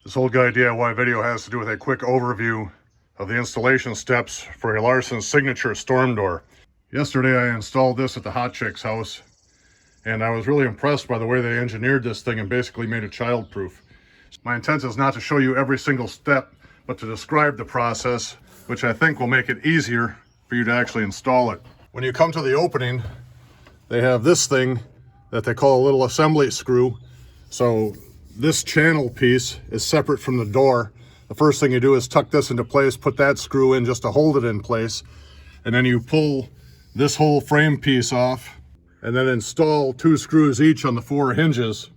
This old guy DIY video has to do with a quick overview of the installation steps for a Larson signature storm door. Yesterday I installed this at the hot chick's house, and I was really impressed by the way they engineered this thing and basically made it child-proof. My intent is not to show you every single step, but to describe the process, which I think will make it easier for you to actually install it. When you come to the opening, they have this thing that they call a little assembly screw. So this channel piece is separate from the door. The first thing you do is tuck this into place, put that screw in just to hold it in place, and then you pull this whole frame piece off and then install 2 screws each on the 4 hinges.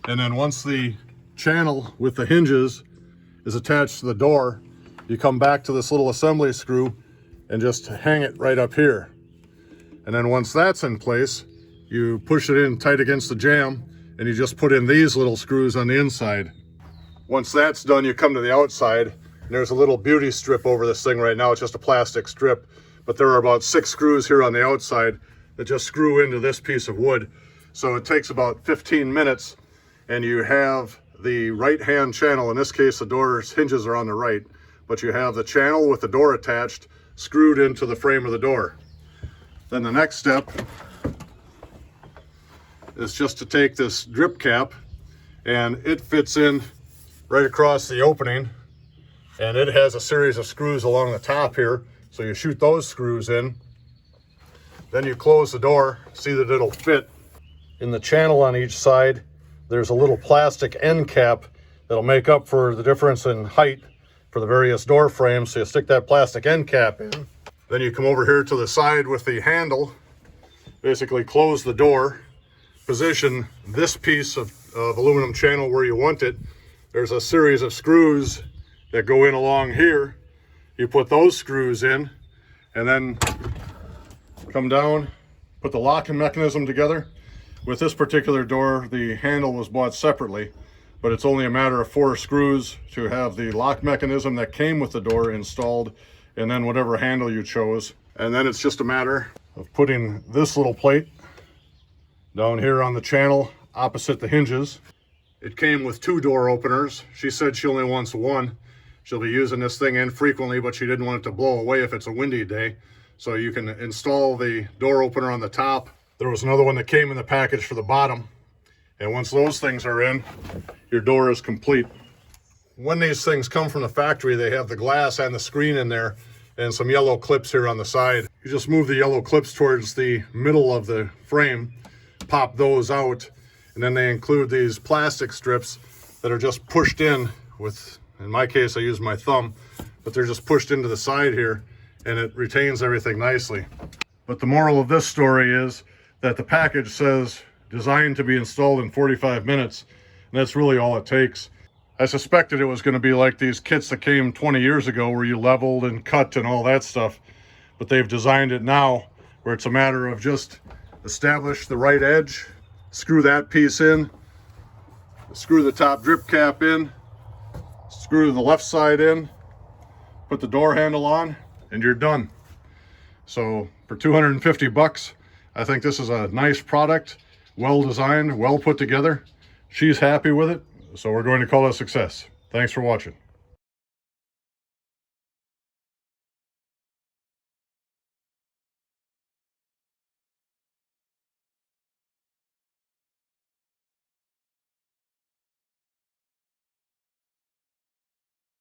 And then once the channel with the hinges is attached to the door, you come back to this little assembly screw and just hang it right up here. And then once that's in place, you push it in tight against the jamb and you just put in these little screws on the inside. Once that's done, you come to the outside, and there's a little beauty strip over this thing right now. It's just a plastic strip, but there are about 6 screws here on the outside that just screw into this piece of wood. So it takes about 15 minutes, and you have the right-hand channel. In this case, the door's hinges are on the right, but you have the channel with the door attached screwed into the frame of the door. Then the next step is just to take this drip cap, and it fits in right across the opening, and it has a series of screws along the top here, so you shoot those screws in. Then you close the door, see that it'll fit. In the channel on each side, there's a little plastic end cap that'll make up for the difference in height for the various door frames, so you stick that plastic end cap in. Then you come over here to the side with the handle, basically close the door, position this piece of aluminum channel where you want it. There's a series of screws that go in along here. You put those screws in and then come down, put the locking mechanism together. With this particular door, the handle was bought separately, but it's only a matter of 4 screws to have the lock mechanism that came with the door installed, and then whatever handle you chose. And then it's just a matter of putting this little plate down here on the channel opposite the hinges. It came with 2 door openers. She said she only wants 1. She'll be using this thing infrequently, but she didn't want it to blow away if it's a windy day. So you can install the door opener on the top. There was another one that came in the package for the bottom. And once those things are in, your door is complete. When these things come from the factory, they have the glass and the screen in there and some yellow clips here on the side. You just move the yellow clips towards the middle of the frame, pop those out, and then they include these plastic strips that are just pushed in with, in my case, I use my thumb, but they're just pushed into the side here, and it retains everything nicely. But the moral of this story is that the package says designed to be installed in 45 minutes, and that's really all it takes. I suspected it was going to be like these kits that came 20 years ago where you leveled and cut and all that stuff, but they've designed it now where it's a matter of just establish the right edge, screw that piece in, screw the top drip cap in, screw the left side in, put the door handle on, and you're done. So for 250 bucks, I think this is a nice product, well designed, well put together. She's happy with it, so we're going to call it a success. Thanks for watching.